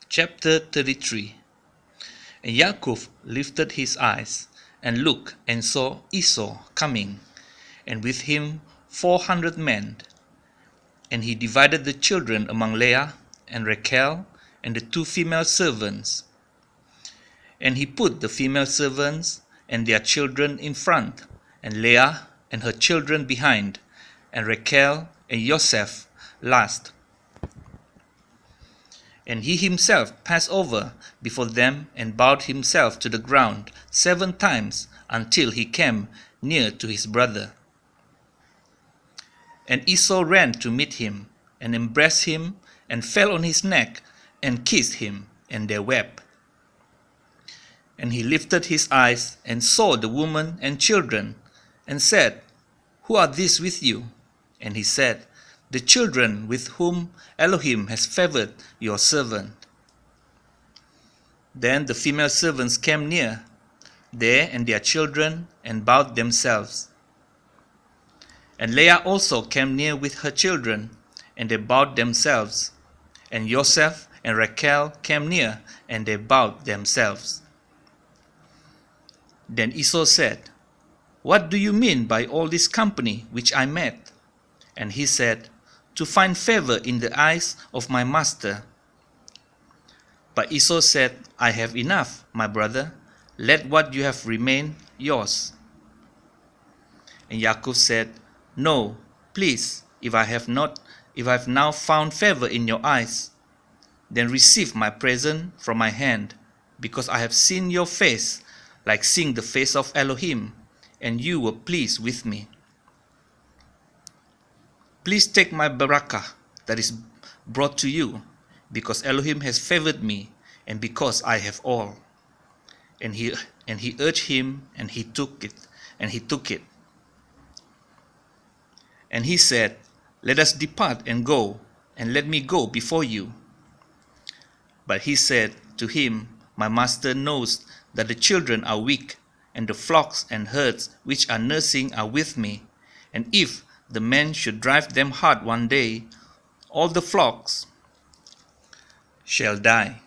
Chapter 33. And Yaakov lifted his eyes, and looked, and saw Esau coming, and with him 400 men. And he divided the children among Leah and Rachel and the 2 female servants. And he put the female servants and their children in front, and Leah and her children behind, and Rachel and Joseph last. And he himself passed over before them and bowed himself to the ground 7 times until he came near to his brother. And Esau ran to meet him and embraced him and fell on his neck and kissed him, and they wept. And he lifted his eyes and saw the woman and children and said, "Who are these with you?" And he said, "The children with whom Elohim has favored your servant." Then the female servants came near, they and their children, and bowed themselves. And Leah also came near with her children, and they bowed themselves. And Joseph and Rachel came near, and they bowed themselves. Then Esau said, "What do you mean by all this company which I met?" And he said, "To find favor in the eyes of my master." But Esau said, "I have enough, my brother. Let what you have remain yours." And Yaakov said, "No, please, if I have now found favor in your eyes, then receive my present from my hand, because I have seen your face like seeing the face of Elohim, and you were pleased with me. Please take my barakah that is brought to you, because Elohim has favored me, and because I have all." And he urged him, and he took it. And he said, "Let us depart and go, and let me go before you." But he said to him, "My master knows that the children are weak, and the flocks and herds which are nursing are with me, and if the men should drive them hard one day, all the flocks shall die.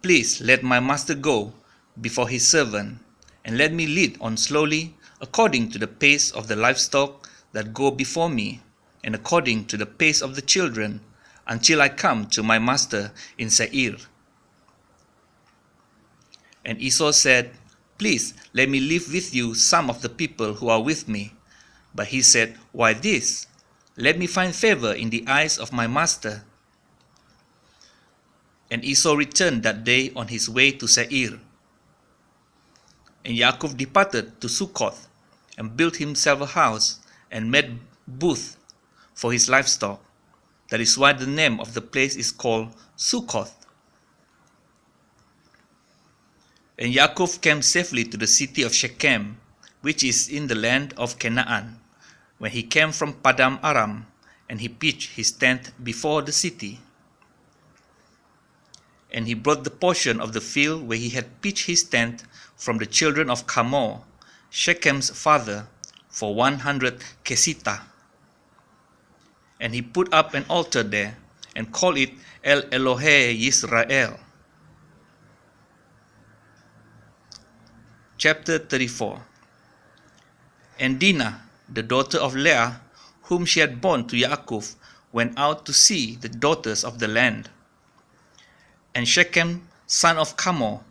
Please let my master go before his servant, and let me lead on slowly according to the pace of the livestock that go before me, and according to the pace of the children, until I come to my master in Seir." And Esau said, "Please let me leave with you some of the people who are with me." But he said, "Why this? Let me find favor in the eyes of my master." And Esau returned that day on his way to Seir. And Yaakov departed to Succoth, and built himself a house, and made booth for his livestock. That is why the name of the place is called Succoth. And Yaakov came safely to the city of Shechem, which is in the land of Canaan, when he came from Padam Aram, and he pitched his tent before the city. And he brought the portion of the field where he had pitched his tent from the children of Hamor, Shechem's father, for 100 kesita. And he put up an altar there, and called it El Elohe Yisrael. Chapter 34. And Dinah, the daughter of Leah, whom she had borne to Yaakov, went out to see the daughters of the land. And Shechem, son of Hamor,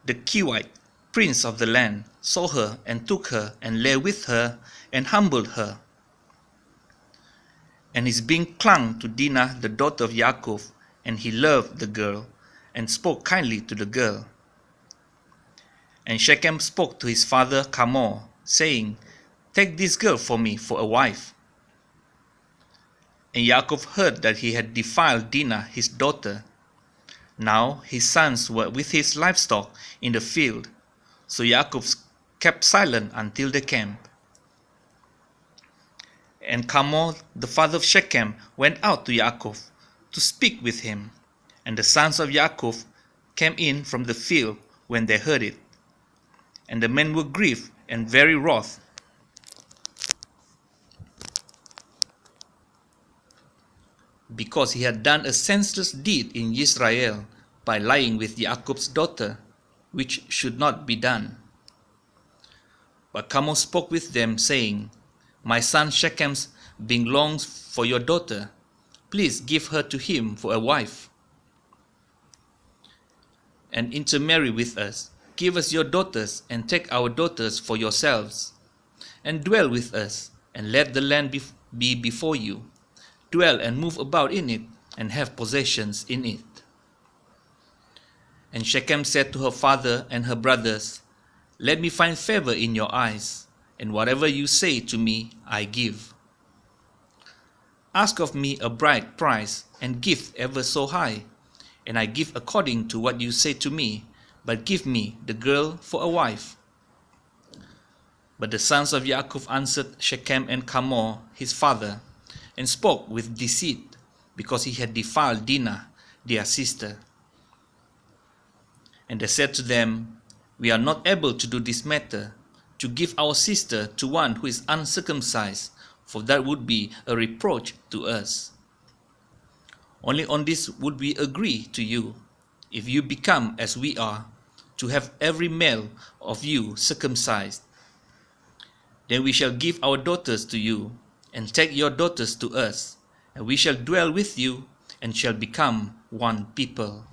the Kewite, prince of the land, saw her, and took her, and lay with her, and humbled her. And his being clung to Dinah, the daughter of Yaakov, and he loved the girl, and spoke kindly to the girl. And Shechem spoke to his father Hamor, saying, "Take this girl for me for a wife." And Yaakov heard that he had defiled Dinah his daughter. Now his sons were with his livestock in the field, so Yaakov kept silent until they came. And Hamor, the father of Shechem, went out to Yaakov to speak with him, and the sons of Yaakov came in from the field when they heard it. And the men were grieved and very wroth. because he had done a senseless deed in Israel by lying with Jacob's daughter, which should not be done. But Hamor spoke with them, saying, My son Shechem's being longs for your daughter. Please give her to him for a wife, and intermarry with us. Give us your daughters, and take our daughters for yourselves, and dwell with us, and let the land be before you. Dwell and move about in it, and have possessions in it. And Shechem said to her father and her brothers, Let me find favor in your eyes, and whatever you say to me, I give. Ask of me a bride price and gift ever so high, and I give according to what you say to me, but give me the girl for a wife. But the sons of Yaakov answered Shechem and Hamor his father, and spoke with deceit, because he had defiled Dinah, their sister. And they said to them, We are not able to do this matter, to give our sister to one who is uncircumcised, for that would be a reproach to us. Only on this would we agree to you, if you become as we are, to have every male of you circumcised. Then we shall give our daughters to you, and take your daughters to us, and we shall dwell with you, and shall become one people.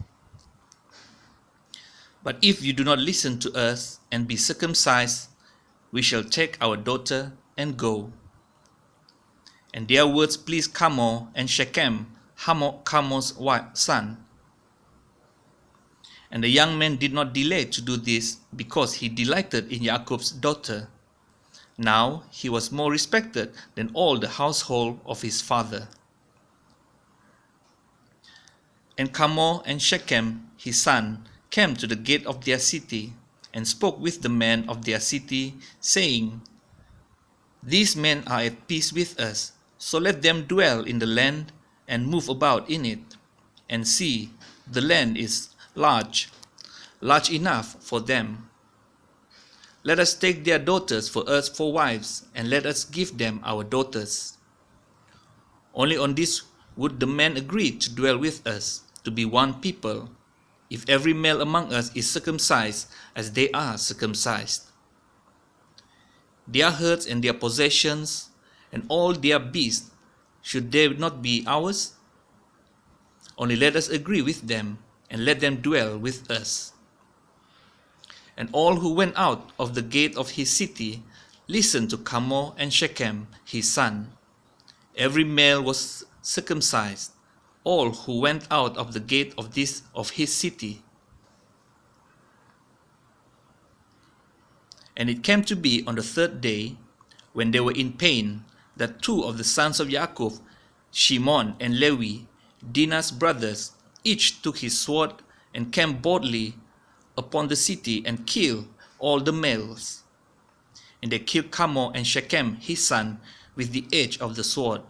But if you do not listen to us and be circumcised, we shall take our daughter and go. And their words pleased Hamor and Shechem, Hamor's son. And the young man did not delay to do this, because he delighted in Jacob's daughter. Now he was more respected than all the household of his father. And Hamor and Shechem his son came to the gate of their city, and spoke with the men of their city, saying, These men are at peace with us, so let them dwell in the land, and move about in it. And see, the land is large enough for them. Let us take their daughters for us for wives, and let us give them our daughters. Only on this would the men agree to dwell with us, to be one people, if every male among us is circumcised as they are circumcised. Their herds and their possessions and all their beasts, should they not be ours? Only let us agree with them, and let them dwell with us. And all who went out of the gate of his city listened to Hamor and Shechem his son. Every male was circumcised, all who went out of the gate of his city. And it came to be on the third day, when they were in pain, that two of the sons of Yaakov, Shimon and Levi, Dinah's brothers, each took his sword and came boldly upon the city and killed all the males. And they killed Hamor and Shechem his son with the edge of the sword,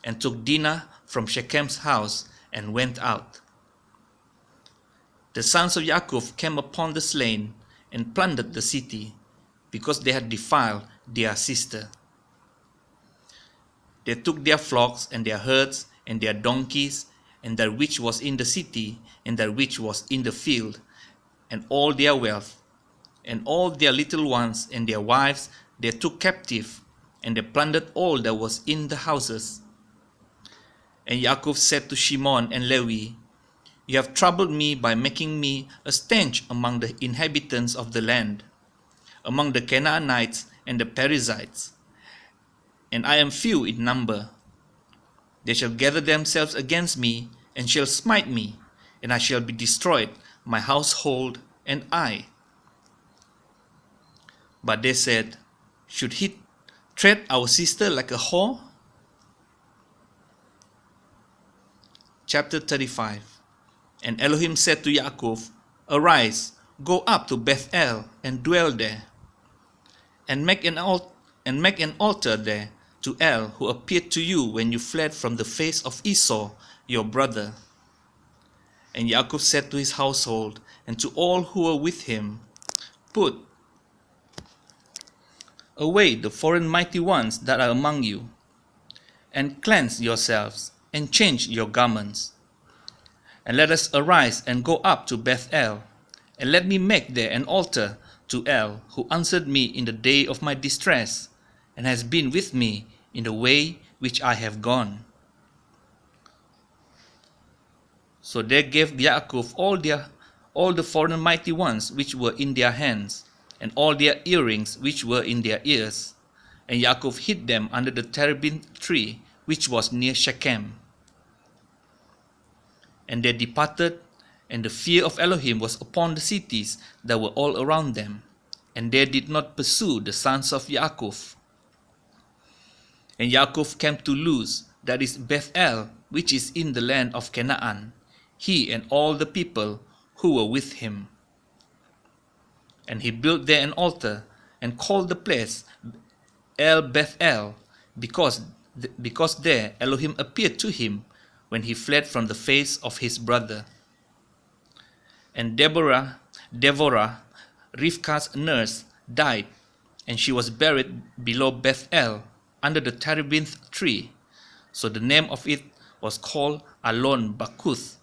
and took Dinah from Shechem's house and went out. The sons of Yaakov came upon the slain and plundered the city, because they had defiled their sister. They took their flocks and their herds and their donkeys, and that which was in the city and that which was in the field, and all their wealth, and all their little ones and their wives they took captive, and they plundered all that was in the houses. And Yaakov said to Shimon and Levi, You have troubled me by making me a stench among the inhabitants of the land, among the Canaanites and the Perizzites, and I am few in number. They shall gather themselves against me, and shall smite me, and I shall be destroyed, my household and I. But they said, Should he treat our sister like a whore? Chapter 35. And Elohim said to Yaakov, Arise, go up to Bethel, and dwell there, and make an altar there to El, who appeared to you when you fled from the face of Esau, your brother. And Yaakov said to his household and to all who were with him, Put away the foreign mighty ones that are among you, and cleanse yourselves, and change your garments. And let us arise and go up to Bethel, and let me make there an altar to El, who answered me in the day of my distress, and has been with me in the way which I have gone." So they gave Yaakov all the foreign mighty ones which were in their hands, and all their earrings which were in their ears. And Yaakov hid them under the terebinth tree which was near Shechem. And they departed, and the fear of Elohim was upon the cities that were all around them, and they did not pursue the sons of Yaakov. And Yaakov came to Luz, that is Bethel, which is in the land of Canaan, he and all the people who were with him. And he built there an altar, and called the place El Bethel, because there Elohim appeared to him when he fled from the face of his brother. And Deborah, Rivkah's nurse, died, and she was buried below Bethel under the terebinth tree. So the name of it was called Alon Bakuth.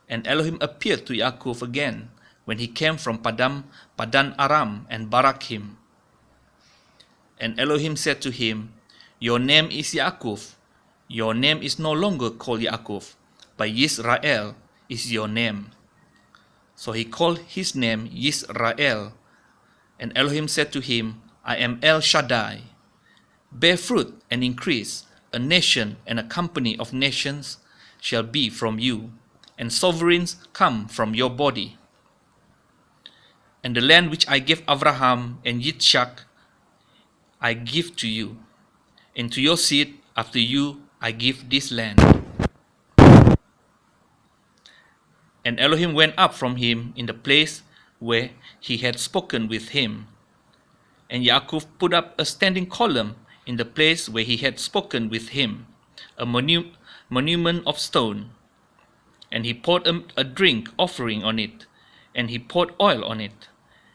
And Elohim appeared to Yaakov again when he came from Padan Aram and barak him. And Elohim said to him, "Your name is Yaakov. Your name is no longer called Yaakov, but Yisrael is your name." So he called his name Yisrael. And Elohim said to him, "I am El Shaddai. Bear fruit and increase. A nation and a company of nations shall be from you, and sovereigns come from your body. And the land which I gave Abraham and Yitzchak I give to you, and to your seed after you I give this land." And Elohim went up from him in the place where he had spoken with him. And Yaakov put up a standing column in the place where he had spoken with him, a monument of stone. And he poured a drink offering on it, and he poured oil on it.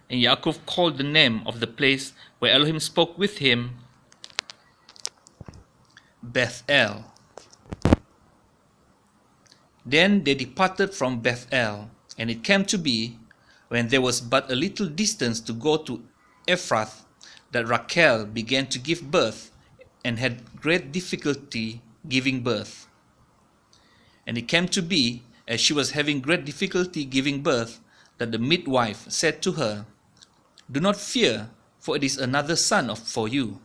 And Yaakov called the name of the place where Elohim spoke with him Bethel. Then they departed from Bethel, and it came to be, when there was but a little distance to go to Ephrath, that Rachel began to give birth, and had great difficulty giving birth. And it came to be, as she was having great difficulty giving birth, that the midwife said to her, "Do not fear, for it is another son for you."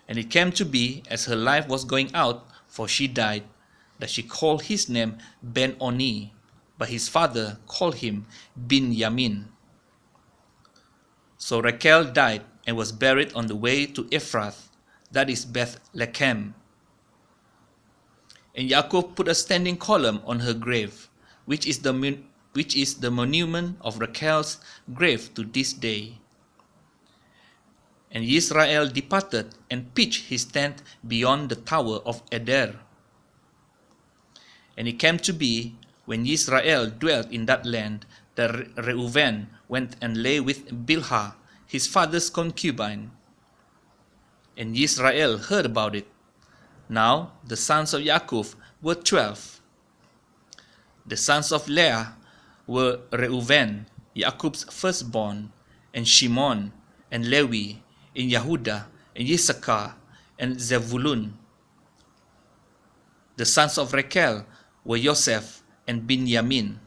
And it came to be, as her life was going out, for she died, that she called his name Ben-Oni, but his father called him Binyamin. So Rachel died and was buried on the way to Ephrath, that is Bethlehem. And Yaakov put a standing column on her grave, which is the monument of Rachel's grave to this day. And Israel departed and pitched his tent beyond the tower of Eder. And it came to be, when Israel dwelt in that land, that Reuben went and lay with Bilhah, his father's concubine. And Israel heard about it. Now the sons of Yaakov were 12. The sons of Leah were Reuben, Jacob's firstborn, and Shimon, and Levi, and Yehudah, and Issachar, and Zebulun. The sons of Rachel were Joseph and Binyamin.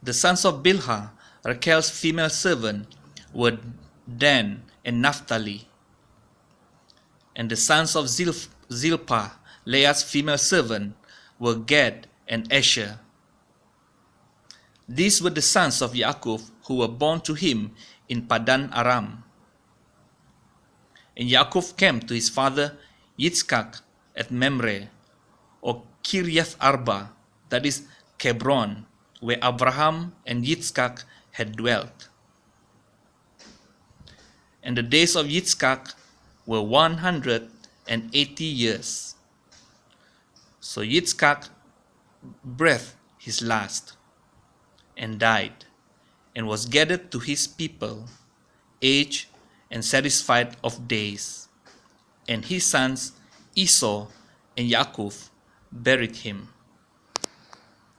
The sons of Bilhah, Rachel's female servant, were Dan and Naphtali. And the sons of Zilpah, Leah's female servant, were Gad and Asher. These were the sons of Yaakov who were born to him in Padan Aram. And Yaakov came to his father Yitzchak at Memre, or Kiriath Arba, that is Hebron, where Abraham and Yitzchak had dwelt. And the days of Yitzchak were 180 years. So Yitzchak breathed his last, and died, and was gathered to his people, aged and satisfied of days. And his sons Esau and Yaakov buried him.